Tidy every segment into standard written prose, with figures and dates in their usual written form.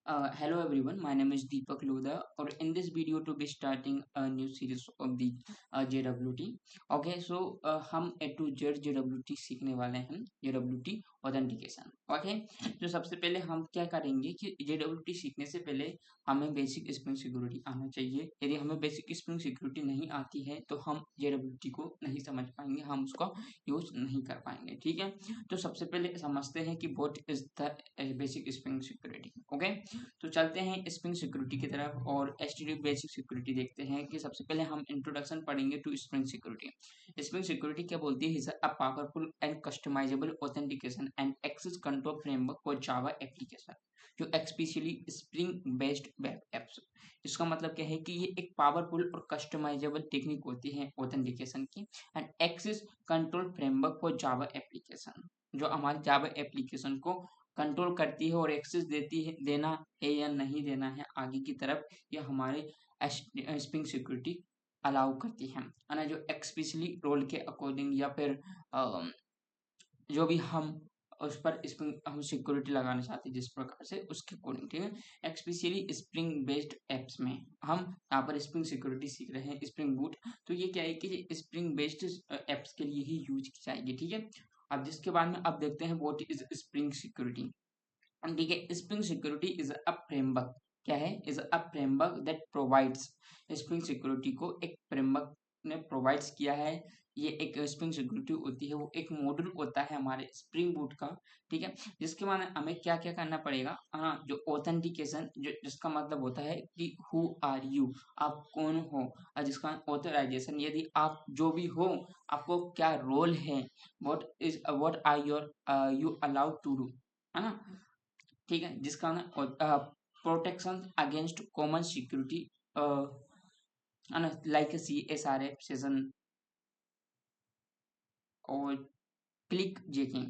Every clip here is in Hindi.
Hello everyone, my name is Deepak Lodha, or in this video to be starting a new series of the JWT. Okay, so हम A to Z JWT सीखने वाले हैं, JWT ऑथेंटिकेशन. ओके, तो सबसे पहले हम क्या करेंगे कि JWT सीखने से पहले हमें बेसिक स्प्रिंग सिक्योरिटी आना चाहिए. यदि हमें बेसिक स्प्रिंग सिक्योरिटी नहीं आती है तो हम JWT को नहीं समझ पाएंगे, हम उसका यूज नहीं कर पाएंगे. ठीक है, तो सबसे पहले समझते हैं कि what is the basic spring security. Okay, तो चलते हैं स्प्रिंग सिक्योरिटी की तरफ और एचटीटीपी बेसिक सिक्योरिटी देखते हैं कि सबसे पहले हम इंट्रोडक्शन पढ़ेंगे to Spring Security. Spring Security क्या बोलती है? Is a powerful and customisable authentication and access control framework for Java application जो especially Spring based web apps. इसका मतलब क्या है कि ये एक पावरफुल और कस्टमाइजेबल टेक्निक होती है ऑथेंटिकेशन की and access control framework for Java application जो हमारे जावा एप्लीकेशन को कंट्रोल करती है और एक्सेस देती है, देना है या नहीं देना है आगे की तरफ, या हमारे स्प्रिंग सिक्योरिटी अलाउ करती है ना, जो एक्सपेशली रोल के अकॉर्डिंग या फिर जो भी हम उस पर स्प्रिंग हम सिक्योरिटी लगाना चाहते हैं जिस प्रकार से उसके अकॉर्डिंग. ठीक है, एक्सपेशली स्प्रिंग बेस्ड एप्स में हम यहाँ पर स्प्रिंग सिक्योरिटी सीख रहे हैं. स्प्रिंग बूट, तो ये क्या है कि स्प्रिंग बेस्ड एप्स के लिए ही यूज की जाएगी. ठीक है, अब जिसके बाद में अब देखते हैं व्हाट इज स्प्रिंग सिक्योरिटी. ठीक है, spring security is a framework. क्या है? Is a framework that provides. Spring security को एक फ्रेमवर्क ने प्रोवाइड्स किया है. ये एक स्प्रिंग सिक्योरिटी होती है, वो एक मॉड्यूल होता है हमारे स्प्रिंग बूट का. ठीक है, जिसके माने हमें क्या क्या करना पड़ेगा. हाँ, जो ऑथेंटिकेशन, जो जिसका मतलब होता है कि हु आर यू, आप कौन हो, और जिसका ऑथराइजेशन, यदि आप जो भी हो आपको क्या रोल है, what are your you allowed to do, है ना. ठीक है, जिसका ना protection against common security like CSRF session और क्लिक जेकिंग.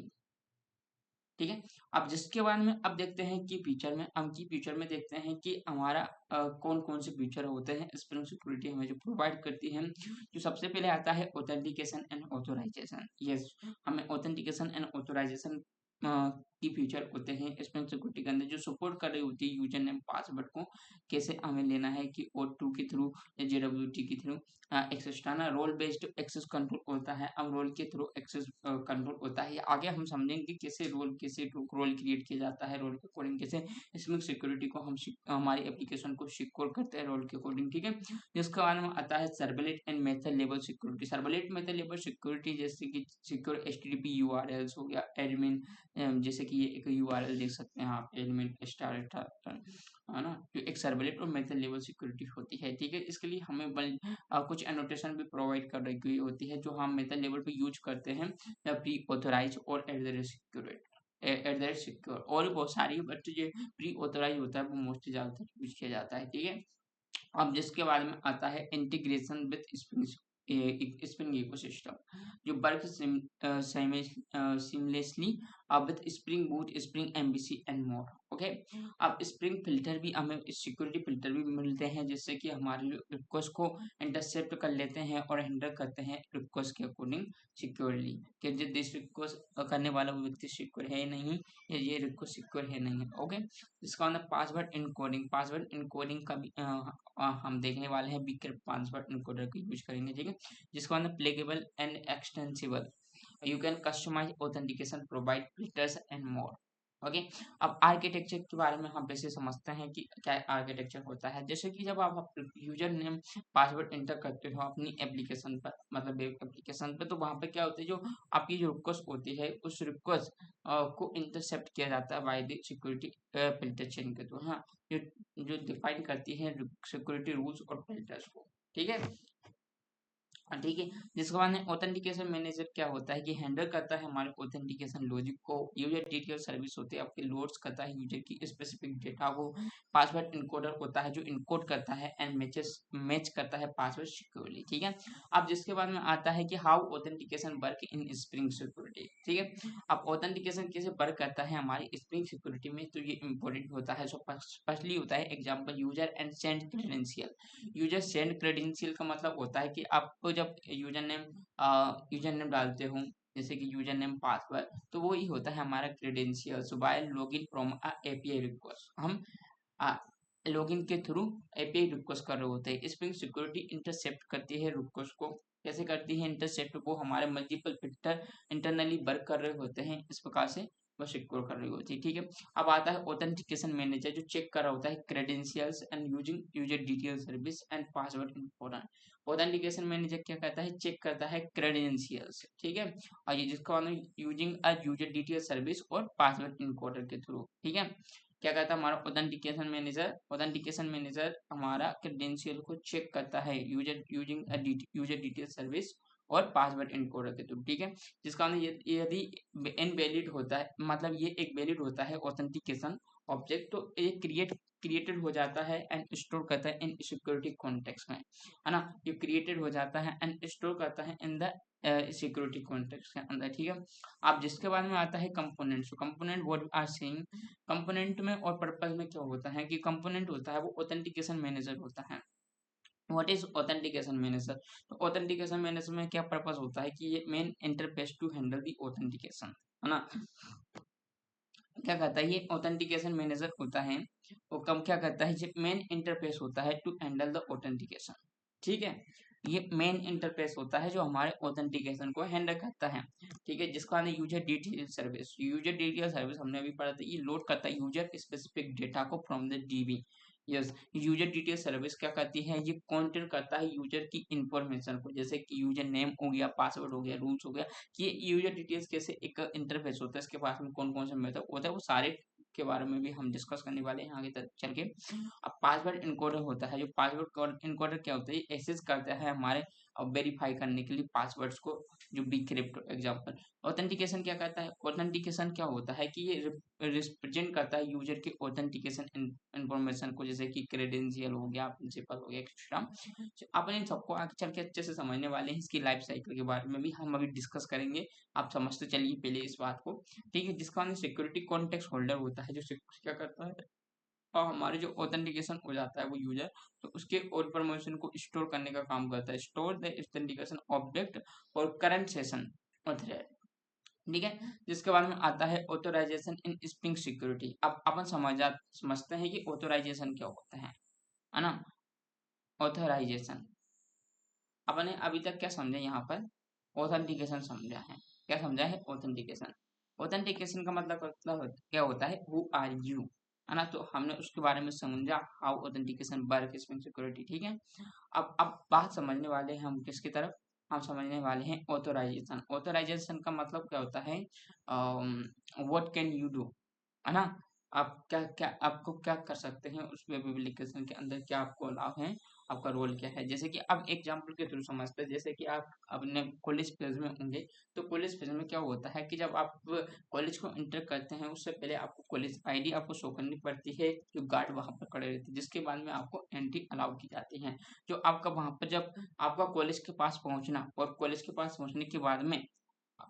ठीक है, अब जिसके बारे में अब देखते हैं की फीचर में, हम की फीचर में देखते हैं कि हमारा कौन कौन से फीचर होते हैं स्प्रिंग सिक्योरिटी हमें जो प्रोवाइड करती है. जो सबसे पहले आता है ऑथेंटिकेशन एंड ऑथोराइजेशन. यस, हमें ऑथेंटिकेशन एंड ऑथोराइजेशन की फीचर होते हैं स्प्रिंग सिक्योरिटी के अंदर, जो सपोर्ट कर रही होती है यूजर नेम पासवर्ड को कैसे हमें लेना है कि O2 के थ्रू या JWT के थ्रू एक्सेस ना. रोल बेस्ड एक्सेस कंट्रोल होता है, अब रोल के थ्रू एक्सेस कंट्रोल होता है. आगे हम समझेंगे कैसे रोल क्रिएट किया जाता है, रोल के अकॉर्डिंग कैसे स्प्रिंग सिक्योरिटी को हम हमारी एप्लीकेशन को सिक्योर करते हैं रोल के अकॉर्डिंग. ठीक है, जिसके बारे में आता है servlet and method level security. Servlet method level security जैसे कि सिक्योर HTTP URLs हो गया, एडमिन, जैसे कि ये एक URL देख सकते हैं आप, एडमिन स्टार है ना, जो एक सर्वलेट और मेथड लेवल सिक्योरिटी होती है. ठीक है, इसके लिए हमें कुछ एनोटेशन भी प्रोवाइड कर रही होती है जो हम मेथड लेवल पे यूज करते हैं, प्री ऑथोराइज और एट द रेट सिक्योर, और भी बहुत सारी, बट जो प्री ऑथोराइज होता है वो मोस्टली ज़्यादातर यूज किया जाता है. ठीक है, अब जिसके बारे में आता है इंटीग्रेशन विथ स्प्रिंग इकोसिस्टम, जो work seamlessly with spring boot, spring MVC and more. Okay, अब स्प्रिंग फिल्टर भी हमें, सिक्योरिटी फिल्टर भी मिलते हैं जिससे कि हमारे रिक्वेस्ट को इंटरसेप्ट कर लेते हैं और हैंडल करते हैं रिक्वेस्ट के अकॉर्डिंग सिक्योरली, कि जिस रिक्वेस्ट करने वाला वो व्यक्ति सिक्योर है नहीं, या ये रिक्वेस्ट सिक्योर है नहीं. ओके, इसका मतलब पासवर्ड इनकोडिंग का भी हम देखने वाले हैं. बिग पासवर्ड इनकोडर का यूज करेंगे. ठीक है, जिसका मतलब pluggable and extensible, you can customise authentication, provide filters and more. Okay, अब आर्किटेक्चर के बारे में हम वैसे समझते हैं कि क्या आर्किटेक्चर होता है. जैसे कि जब आप यूजर नेम पासवर्ड एंटर करते हो अपनी एप्लीकेशन पर, मतलब वेब एप्लीकेशन पर, तो वहाँ पे क्या होता है, जो आपकी जो रिक्वेस्ट होती है उस रिक्वेस्ट को इंटरसेप्ट किया जाता है by the security filter chain के थ्रू. हाँ, जो जो डिफाइन करती है सिक्योरिटी रूल्स और फिल्टर्स को. ठीक है, ठीक है, जिसके बाद में ऑथेंटिकेशन मैनेजर क्या होता है कि हैंडल करता है हमारे ऑथेंटिकेशन लॉजिक को. यूजर डिटेल सर्विस होती है आपके, लोड्स करता है यूजर की स्पेसिफिक डेटा को. पासवर्ड इनकोडर होता है जो इनकोड करता है एंड मैच करता है पासवर्ड सिक्योरली. ठीक है, अब जिसके बाद में आता है कि how authentication work in Spring security. ठीक है, अब ऑथेंटिकेशन कैसे वर्क करता है हमारी स्प्रिंग सिक्योरिटी में, तो ये इंपॉर्टेंट होता है. सो फर्स्टली होता है example user and send credential. User send credential का मतलब होता है कि आपको जब यूजर नेम डालते हो, जैसे कि यूजर नेम पासवर्ड, तो वो ही होता है हमारा credential. So by login from API request, हम लॉगिन के थ्रू एपीआई रिक्वेस्ट कर रहे होते हैं। स्प्रिंग सिक्योरिटी इंटरसेप्ट करती है रिक्वेस्ट को। कैसे करती है इंटरसेप्ट? वो हमारे मल्टीपल फिल्टर इंटरनली वर्क कर रहे होते हैं, इस प्रकार से वो सिक्योर कर रही होती है। ठीक है, अब आता है ऑथेंटिकेशन मैनेजर, जो चेक कर रहा होता है credentials and using user detail service and password important. Authentication manager क्या करता है? चेक करता है क्रेडेंशियल्स। ठीक है, और ये जिसका using a user detail service और पासवर्ड इनकोडर के थ्रू। ठीक है, क्या करता है हमारा ऑथेंटिकेशन मैनेजर? ऑथेंटिकेशन मैनेजर हमारा क्रेडेंशियल को चेक करता है user using user detail service और पासवर्ड इनकोडर के थ्रू। ठीक है, जिसका यदि इनवैलिड होता है, मतलब ये एक वैलिड होता है ऑथेंटिकेशन ऑब्जेक्ट, तो ये क्रिएटेड हो जाता है एंड स्टोर करता है इन सिक्योरिटी कॉन्टेक्स्ट में, है ना। ये क्रिएटेड हो जाता है एंड स्टोर करता है इन द सिक्योरिटी कॉन्टेक्स्ट के अंदर। ठीक है, अब जिसके बाद में आता है component. Component what are saying, component में और पर्पस में क्या होता है कि कंपोनेंट होता है वो ऑथेंटिकेशन मैनेजर होता है। What is authentication manager? तो ऑथेंटिकेशन मैनेजर में क्या पर्पस होता है कि ये main interface to handle the authentication, है ना। क्या करता है ये ऑथेंटिकेशन मैनेजर होता है, वो कम क्या करता है, ये मेन इंटरफेस होता है टू हैंडल द ऑथेंटिकेशन। ठीक है, ये मेन इंटरफेस होता है जो हमारे ऑथेंटिकेशन को हैंडल करता है। ठीक है, जिसका नाम user detail service. User detail service हमने अभी पढ़ा था, ये लोड करता है यूजर स्पेसिफिक डेटा को from the dB. Yes, user detail service क्या करती है, ये काउंटर करता है यूजर की इंफॉर्मेशन को, जैसे कि यूजर नेम हो गया, पासवर्ड हो गया, रूल्स हो गया। ये यूजर डिटेल्स कैसे एक इंटरफेस होता है, इसके पास में कौन कौन से मेथड होता है, वो सारे के बारे में भी हम डिस्कस करने वाले हैं आगे तक चल के। अब पासवर्ड इनकोडर होता है, जो पासवर्ड इनकोडर क्या होता है, एक्सेस करता है हमारे वेरीफाई करने के लिए पासवर्ड्स को, जो डिक्रिप्ट एग्जांपल। ऑथेंटिकेशन क्या करता है? ऑथेंटिकेशन क्या होता है कि ये रिप्रेजेंट करता है यूजर के ऑथेंटिकेशन इंफॉर्मेशन को, जैसे कि क्रेडेंशियल हो गया, प्रिंसिपल हो गया, एक्सेट्रा। अपन इन सबको आगे चल के अच्छे से समझने वाले हैं, इसकी लाइफ साइकिल के बारे में भी हम अभी डिस्कस करेंगे। आप समझते चलिए पहले इस बात को। ठीक है, जिसका सिक्योरिटी कॉन्टेक्स्ट होल्डर होता है, जो क्या करता है, और हमारे जो ऑथेंटिकेशन हो जाता है वो यूजर, तो उसके और परमिशन को स्टोर करने का काम करता है। स्टोर द ऑथेंटिकेशन ऑब्जेक्ट और करंट सेशन ऑथराइज। ठीक है, जिसके बाद में आता है ऑथोराइजेशन इन स्प्रिंग सिक्योरिटी। अब अपन समझते हैं कि ऑथोराइजेशन क्या होता है ना। ऑथोराइजेशन अपने अभी तक क्या समझे यहाँ पर? ऑथेंटिकेशन समझा है। क्या समझा है? ऑथेंटिकेशन। ऑथेंटिकेशन का मतलब क्या होता है? हु आर यू, है ना। तो हमने उसके बारे में समझा, how authentication work spring security. ठीक है, अब बात समझने वाले हैं हम किसकी तरफ? हम समझने वाले हैं ऑथोराइजेशन। ऑथोराइजेशन का मतलब क्या होता है? व्हाट कैन यू डू, है ना। आप क्या क्या आपको क्या कर सकते हैं उस वेब एप्लीकेशन के अंदर, क्या आपको अलाउ है, आपका रोल क्या है। जैसे कि अब एग्जांपल के थ्रू समझते हैं, जैसे कि आप अपने कॉलेज फेज में होंगे, तो कॉलेज फेज में क्या होता है कि जब आप कॉलेज को एंटर करते हैं, उससे पहले आपको कॉलेज आईडी आपको शो करनी पड़ती है, जो गार्ड वहाँ पर खड़े रहते हैं, जिसके बाद में आपको एंट्री अलाउ की जाती है। जो आपका वहाँ पर जब आपका कॉलेज के पास पहुँचना, और कॉलेज के पास पहुँचने के बाद में,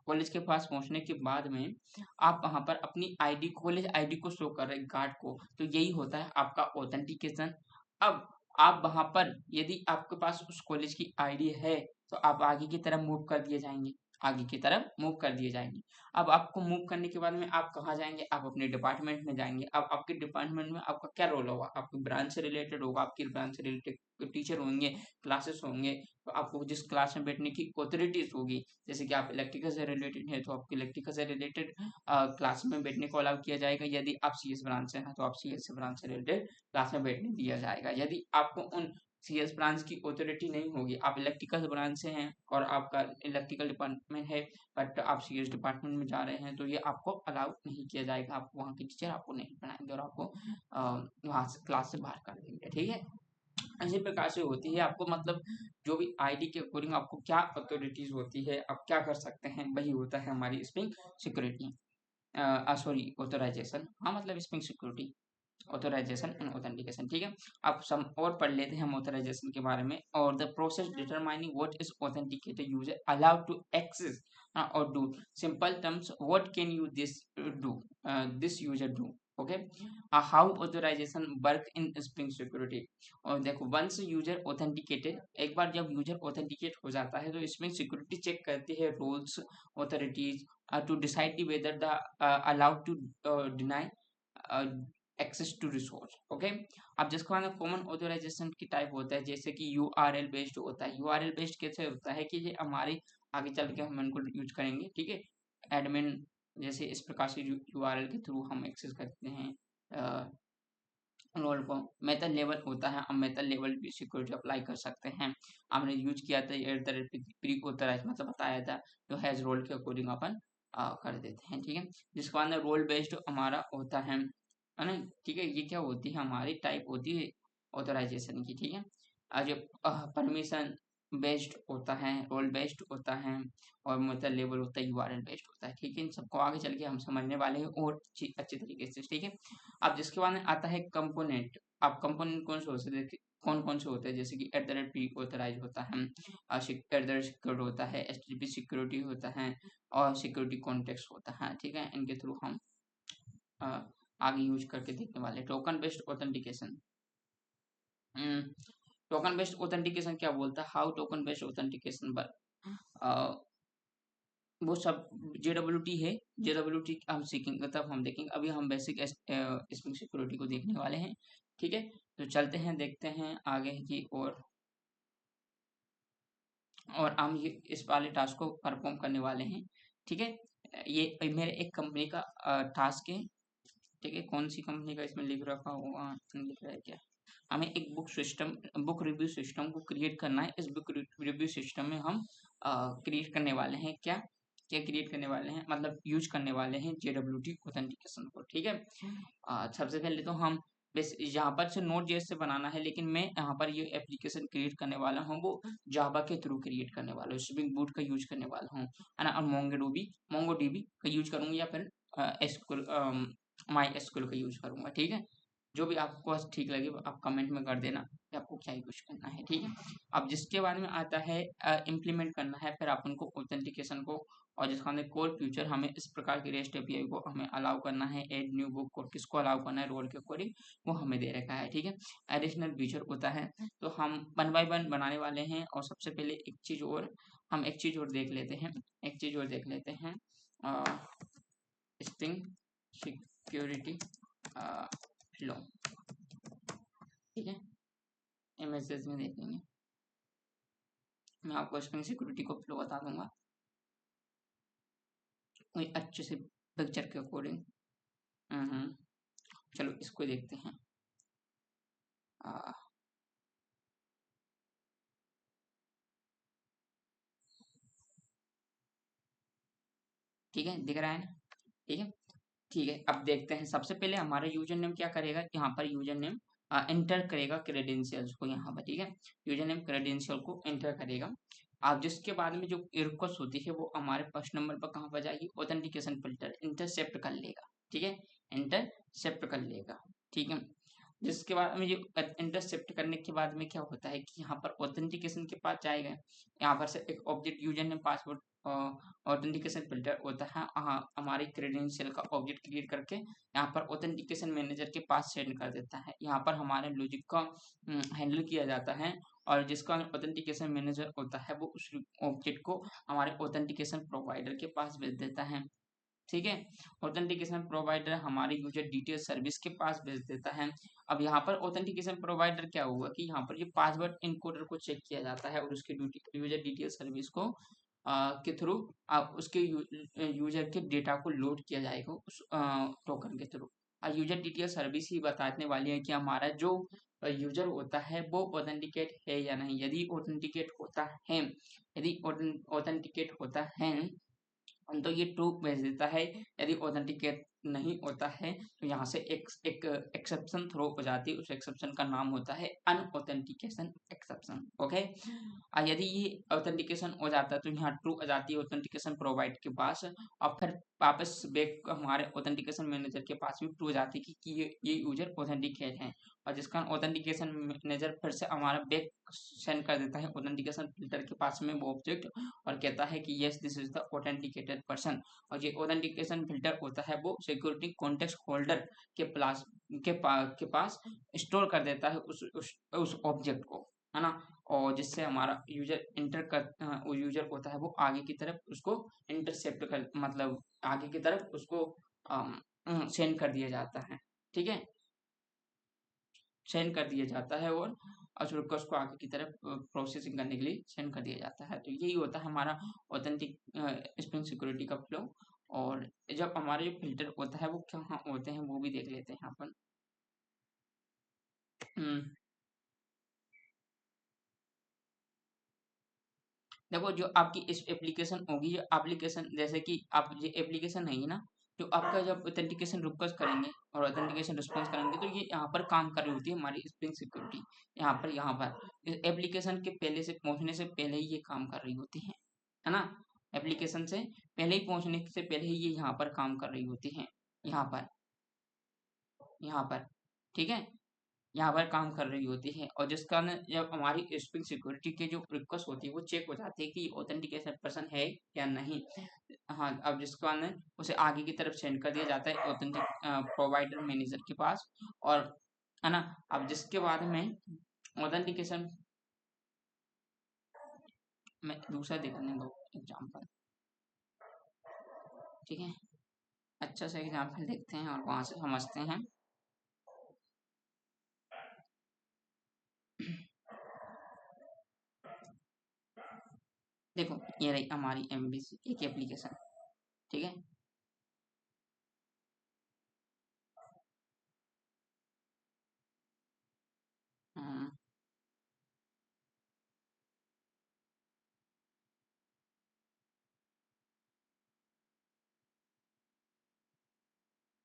कॉलेज के पास पहुंचने के बाद में आप वहां पर अपनी आईडी, कॉलेज आईडी को शो कर रहे गार्ड को, तो यही होता है आपका ऑथेंटिकेशन। अब आप वहां पर यदि आपके पास उस कॉलेज की आईडी है, तो आप आगे की तरफ मूव कर दिए जाएंगे, आगे की तरफ मूव कर दिए जाएंगे। अब आपको मूव करने के बाद में आप कहाँ जाएंगे? आप अपने डिपार्टमेंट में जाएंगे। अब आपके डिपार्टमेंट में आपका क्या रोल होगा? आपकी ब्रांच से रिलेटेड होगा, आपकी ब्रांच से रिलेटेड टीचर होंगे, क्लासेस होंगे, तो आपको जिस क्लास में बैठने की ऑथोरिटीज होगी, जैसे कि आप इलेक्ट्रिकल से रिलेटेड है, तो आपको इलेक्ट्रिकल से रिलेटेड क्लास में बैठने को अलाउ किया जाएगा। यदि आप सीएस ब्रांच से हैं, तो आप सीएस ब्रांच से रिलेटेड क्लास में बैठने दिया जाएगा। यदि आपको उन सीएस ब्रांच की ऑथोरिटी नहीं होगी, आप इलेक्ट्रिकल ब्रांच से हैं और आपका इलेक्ट्रिकल डिपार्टमेंट है, बट आप सीएस डिपार्टमेंट में जा रहे हैं, तो ये आपको अलाउ नहीं किया जाएगा। आप वहाँ के टीचर आपको नहीं पढ़ाएंगे और आपको वहाँ से क्लास से बाहर कर देंगे। ठीक है, इसी प्रकार से होती है। आपको मतलब जो भी आईडी के अकॉर्डिंग आपको क्या अथॉरिटीज होती है, आप क्या कर सकते हैं, वही होता है हमारी स्प्रिंग सिक्योरिटी, सॉरी ऑथोराइजेशन। हाँ, मतलब spring security, authorisation and authentication. ठीक है, अब सम और पढ़ लेते हैं हम ऑथोराइजेशन के बारे में। और the process determining what is authenticated user allowed to access और do. Simple terms, what can you this do, this user do. Okay, how authorisation work in Spring Security. और देखो, वंस यूजर ऑथेंटिकेटेड, एक बार जब यूजर ऑथेंटिकेट हो जाता है, तो स्प्रिंग सिक्योरिटी चेक करती है roles, authorities, to decide whether the allowed to deny access to resource. Okay, अब जिसके बाद कॉमन ऑथराइजेशन की टाइप होता है जैसे कि यूआरएल बेस्ड होता है। यूआरएल बेस्ड कैसे होता है कि ये हमारे आगे चल के हम इनको यूज करेंगे, ठीक है। एडमिन जैसे इस प्रकार से यूआरएल के थ्रू हम एक्सेस करते हैं रोल को। मेथड लेवल होता है, हम मेथड लेवल भी सिक्योरिटी अप्लाई कर सकते हैं। हमने यूज किया था at the rate pre authorise मतलब बताया था, जो हैज रोल के अकॉर्डिंग अपन कर देते हैं, ठीक है। जिसके बाद रोल बेस्ड हमारा होता है ना, ठीक है। ये क्या होती है, हमारी टाइप होती है ऑथराइजेशन की, ठीक है। जो परमिशन बेस्ड होता है, रोल बेस्ड होता है, और मेथड लेवल होता है, यूआरएल बेस्ड होता है, ठीक है। इन सबको आगे चल के हम समझने वाले हैं और अच्छी तरीके से, ठीक है। अब जिसके बाद में आता है कंपोनेंट। अब कंपोनेंट कौन कौन से होते हैं, जैसे कि at the rate pre authorise होता है, एट द रेट सिक्योर्ड होता है, एचटीटीपी सिक्योरिटी होता है, और सिक्योरिटी कॉन्टेक्स्ट होता है, ठीक है। इनके थ्रू हम आगे यूज करके देखने वाले। Token based authentication. Token based authentication क्या बोलता है, हाउ टोकन बेस्ड ऑथेंटिकेशन पर वो सब JWT है। JWT हम सीखेंगे तब हम देखेंगे, अभी हम बेसिक स्ट्रिंग सिक्योरिटी को देखने वाले हैं, ठीक है। तो चलते हैं, देखते हैं आगे की और हम ये इस वाले टास्क को परफॉर्म करने वाले हैं, ठीक है। ये मेरे एक कंपनी का टास्क है, ठीक है। कौन सी कंपनी का इसमें लिख रखा होगा, लिख रहा है क्या। हमें एक बुक रिव्यू सिस्टम को क्रिएट करना है। इस बुक रिव्यू सिस्टम में हम क्रिएट करने वाले हैं क्या क्या क्रिएट करने वाले हैं, मतलब यूज करने वाले हैं JWT ऑथेंटिकेशन को, ठीक है। सबसे पहले तो हम बस यहाँ पर से नोट जेएस से बनाना है, लेकिन मैं यहाँ पर ये एप्लीकेशन क्रिएट करने वाला हूँ वो जावा के थ्रू क्रिएट करने वाला हूँ, स्प्रिंग बूट का यूज करने वाला हूँ, है ना। और मोंगोडीबी का यूज करूंगा, या फिर एसक्यूएल माई एसक्यूएल का यूज करूंगा, ठीक है। जो भी आपको ठीक लगे वो आप कमेंट में कर देना कि आपको क्या यूज करना है, ठीक है। अब जिसके बारे में आता है इम्प्लीमेंट करना है फिर अपन को ऑथेंटिकेशन को, और जिसका हमने कोर फ्यूचर हमें इस प्रकार की रेस्ट एपीआई को हमें अलाउ करना है। एड न्यू बुक और किसको अलाउ करना है, रोल के अकॉर्डिंग वो हमें दे रखा है, ठीक है। एडिशनल फीचर होता है, तो हम 1 बाय 1 बनाने वाले हैं। और सबसे पहले एक चीज और देख लेते हैं, स्ट्रिंग सिक्योरिटी फ्लो, ठीक है। इमेजेस में देखेंगे, मैं आपको स्ट्रिंग सिक्योरिटी को फ्लो बता दूंगा कोई अच्छे से पिक्चर के अकॉर्डिंग। चलो इसको देखते हैं। ठीक है, दिख रहा है ना, ठीक है। ठीक है, अब देखते हैं। सबसे पहले हमारा यूजर नेम क्या करेगा, यहाँ पर यूजर नेम एंटर करेगा क्रेडेंशियल्स को, यहाँ पर, ठीक है। यूजर नेम क्रेडेंशियल को एंटर करेगा। अब जिसके बाद में जो रिक्वेस्ट होती है वो हमारे फर्स्ट नंबर पर कहाँ पर जाएगी, ऑथेंटिकेशन फिल्टर इंटरसेप्ट कर लेगा, ठीक है। इंटरसेप्ट कर लेगा, ठीक है। जिसके बाद में ये इंटरसेप्ट करने के बाद में क्या होता है कि यहाँ पर ऑथेंटिकेशन के पास जाएगा। यहाँ पर से एक object user name password authentication filter होता है, हमारी क्रेडेंशियल का ऑब्जेक्ट क्रिएट करके यहाँ पर ऑथेंटिकेशन मैनेजर के पास सेंड कर देता है। यहाँ पर हमारे लॉजिक का हैंडल किया जाता है, और जिसका ऑथेंटिकेशन मैनेजर होता है वो उस ऑब्जेक्ट को हमारे ऑथेंटिकेशन प्रोवाइडर के पास भेज देता है, ठीक है। ऑथेंटिकेशन प्रोवाइडर हमारे यूजर डिटेल सर्विस के पास भेज देता है। अब यहाँ पर ऑथेंटिकेशन प्रोवाइडर क्या हुआ कि यहाँ पर ये पासवर्ड इनकोडर को चेक किया जाता है, और उसके यूजर डिटेल सर्विस को के थ्रू उसके यूजर के डेटा को लोड किया जाएगा उस टोकन के थ्रू। यूजर डिटेल सर्विस ही बताने वाली है कि हमारा जो यूजर होता है वो ऑथेंटिकेट है या नहीं। यदि ऑथेंटिकेट होता है तो ये ट्रू भेज देता है। यदि ऑथेंटिकेट नहीं होता है तो यहाँ से एक एक्सेप्शन थ्रो हो जाती है। उस एक्सेप्शन का नाम होता है अनऑथेंटिकेशन एक्सेप्शन, ओके। यदि ये ऑथेंटिकेशन हो जाता है तो यहाँ ट्रू आ जाती है ऑथेंटिकेशन प्रोवाइड के पास, और फिर वापस बैक हमारे ऑथेंटिकेशन मैनेजर के पास भी ट्रू हो जाती है कि ये यूजर ऑथेंटिकेट है। और जिसका ऑथेंटिकेशन मैनेजर फिर से हमारा बैक सेंड कर देता है ऑथेंटिकेशन फिल्टर के पास में वो ऑब्जेक्ट, और कहता है कि yes this is the authenticated person. और ये ऑथेंटिकेशन फिल्टर होता है वो सिक्योरिटी कॉन्टेक्स्ट होल्डर के पास स्टोर कर देता है उस ऑब्जेक्ट को, है ना। और जिससे हमारा यूजर होता है वो आगे की तरफ उसको इंटरसेप्ट कर, मतलब आगे की तरफ उसको सेंड कर दिया जाता है, ठीक है। सेंड कर दिया जाता है और उस रिक्वेस्ट को आगे की तरफ प्रोसेसिंग करने के लिए सेंड कर दिया जाता है। तो यही होता है हमारा ऑथेंटिक स्प्रिंग सिक्योरिटी का फ्लो। और जब हमारा जो फिल्टर होता है वो कहाँ होते हैं वो भी देख लेते हैं अपन। देखो जो आपकी इस एप्लीकेशन होगी, जो एप्लीकेशन जैसे कि आप ये एप्लीकेशन है ना, जो आपका जब ऑथेंटिकेशन रिक्वेस्ट करेंगे और ऑथेंटिकेशन रिस्पॉन्स करेंगे तो ये यहाँ पर काम कर रही होती है हमारी स्प्रिंग सिक्योरिटी। यहाँ पर एप्लीकेशन के पहले से पहुंचने से पहले ही ये काम कर रही होती है ना। एप्लीकेशन से पहले ही पहुंचने से पहले ही ये यहाँ पर काम कर रही होती है। यहाँ पर यहाँ पर ठीक है, यहाँ पर काम कर रही होती है। और जिस कारण जब हमारी स्प्रिंग सिक्योरिटी की जो रिक्वेस्ट होती है वो चेक हो जाती है कि ऑथेंटिकेशन पर्सन है या नहीं। हाँ, अब जिस कारण उसे आगे की तरफ सेंड कर दिया जाता है ऑथेंटिक प्रोवाइडर मैनेजर के पास। और है ना, अब जिसके बाद में ऑथेंटिकेशन में दूसरा देखने दो एग्जाम्पल। ठीक है, अच्छा सा एग्जाम्पल देखते हैं और वहां से समझते हैं। देखो ये रही हमारी एमबीसी एक एप्लीकेशन। ठीक है, हम्म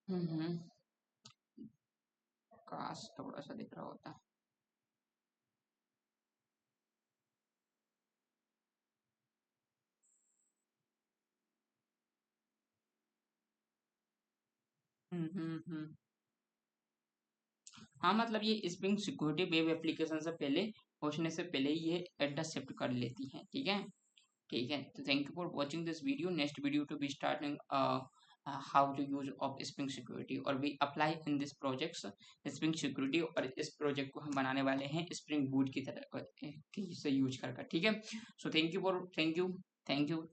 हम्म, काश थोड़ा सा दिख रहा होता। हम्म। हाँ मतलब ये स्प्रिंग सिक्योरिटी वेब एप्लीकेशन से पहले पहुंचने से पहले ही ये एड्रेस शिफ्ट कर लेती है। ठीक है, ठीक है। तो thank you for watching this video. Next video to be starting how to use of Spring Security और we apply in this projects Spring Security. और इस प्रोजेक्ट को हम बनाने वाले हैं स्प्रिंग बूट की तरह से यूज कर। ठीक है, सो थैंक यू।